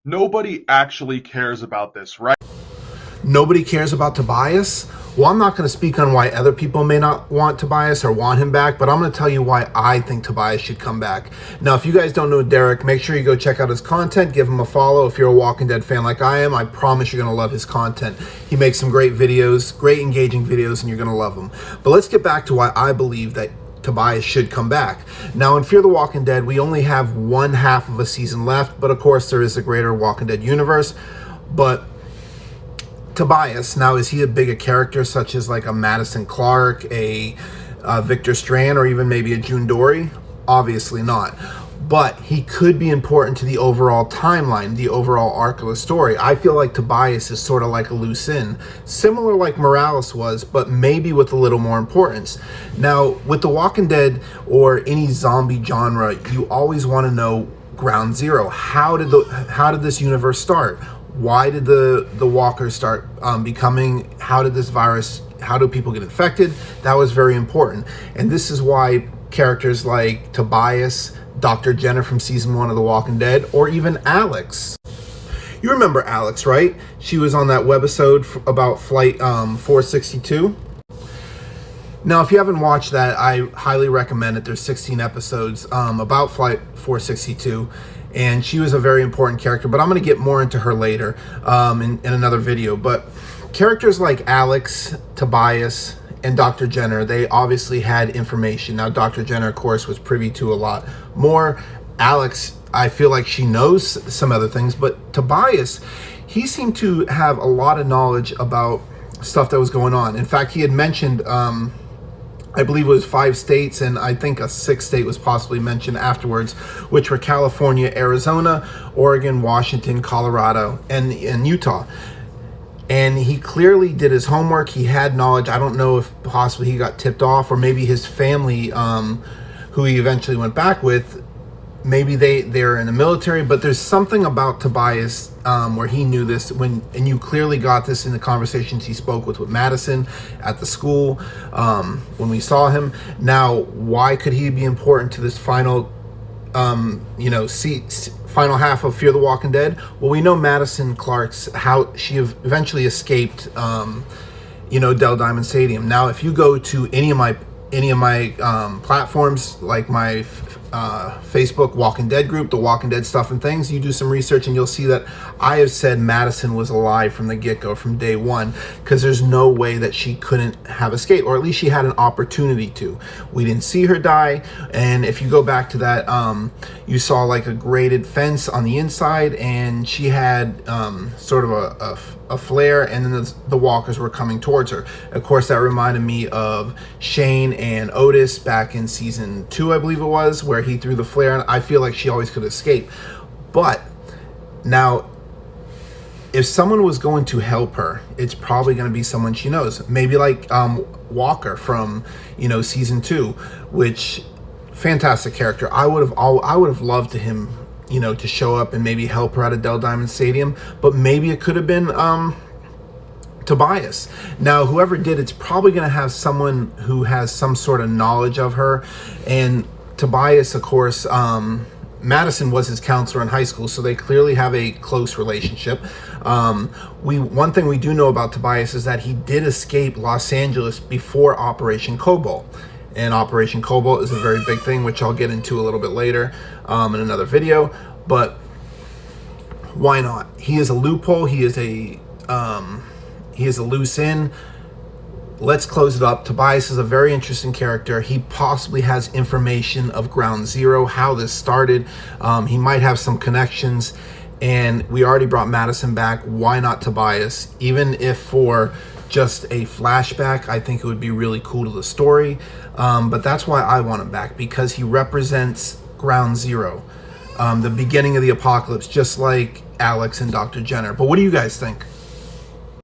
Nobody actually cares about this, right? Nobody cares about Tobias? Well, I'm not going to speak on why other people may not want Tobias or want him back, but I'm going to tell you why I think Tobias should come back. Now, if you guys don't know Derek, make sure you go check out his content, give him a follow. If you're a Walking Dead fan like I am, I promise you're going to love his content. He makes some great videos, great engaging videos, and you're going to love them. But let's get back to why I believe that Tobias should come back. Now, in Fear the Walking Dead, we only have one half of a season left, but of course there is a greater Walking Dead universe. But Tobias, now, is he a bigger character such as like a Madison Clark, a Victor Strand, or even maybe a June Dory? Obviously not. But he could be important to the overall timeline, the overall arc of the story. I feel like Tobias is sort of like a loose end, similar like Morales was, but maybe with a little more importance. Now, with The Walking Dead or any zombie genre, you always want to know ground zero. How did this universe start? Why did the walkers start becoming? How did this virus? How do people get infected? That was very important, and this is why characters like Tobias, Dr. Jenner from season 1 of The Walking Dead, or even Alex. You remember Alex, right? She was on that webisode about Flight 462. Now, if you haven't watched that, I highly recommend it. There's 16 episodes about Flight 462, and she was a very important character, but I'm going to get more into her later in another video. But characters like Alex, Tobias, and Dr. Jenner, they obviously had information. Now, Dr. Jenner, of course, was privy to a lot more. Alex, I feel like she knows some other things, but Tobias, he seemed to have a lot of knowledge about stuff that was going on. In fact, he had mentioned I believe it was 5 states, and I think a 6th state was possibly mentioned afterwards, which were California, Arizona, Oregon, Washington, Colorado, and Utah. And he clearly did his homework. He had knowledge. I don't know if possibly he got tipped off, or maybe his family, who he eventually went back with, maybe they're in the military. But there's something about Tobias where he knew this, and you clearly got this in the conversations he spoke with Madison at the school when we saw him. Now, why could he be important to this final final half of Fear the Walking Dead? Well, we know Madison Clark's, how she eventually escaped Del Diamond Stadium. Now, if you go to any of my platforms, like my Facebook Walking Dead group, the Walking Dead Stuff and Things, you do some research and you'll see that I have said Madison was alive from the get-go, from day one, because there's no way that she couldn't have escaped, or at least she had an opportunity to. We didn't see her die, and if you go back to that, you saw like a grated fence on the inside, and she had sort of a flare, and then the walkers were coming towards her. Of course, that reminded me of Shane and Otis back in season 2, I believe it was, where he threw the flare, and I feel like she always could escape. But now, if someone was going to help her, it's probably going to be someone she knows. Maybe like Walker from season 2, which fantastic character. I would have loved him to show up and maybe help her out of Del Diamond Stadium, but maybe it could have been Tobias. Now, whoever did it's probably going to have someone who has some sort of knowledge of her, and Tobias, of course, Madison was his counselor in high school, so they clearly have a close relationship. One thing we do know about Tobias is that he did escape Los Angeles before Operation Cobalt. And Operation Cobalt is a very big thing, which I'll get into a little bit later in another video. But why not? He is a loophole. He is a loose end. Let's close it up. Tobias is a very interesting character. He possibly has information of Ground Zero, how this started. He might have some connections. And we already brought Madison back. Why not Tobias? Even if for just a flashback, I think it would be really cool to the story. But that's why I want him back, because he represents Ground Zero, the beginning of the apocalypse, just like Alex and Dr. Jenner. But what do you guys think?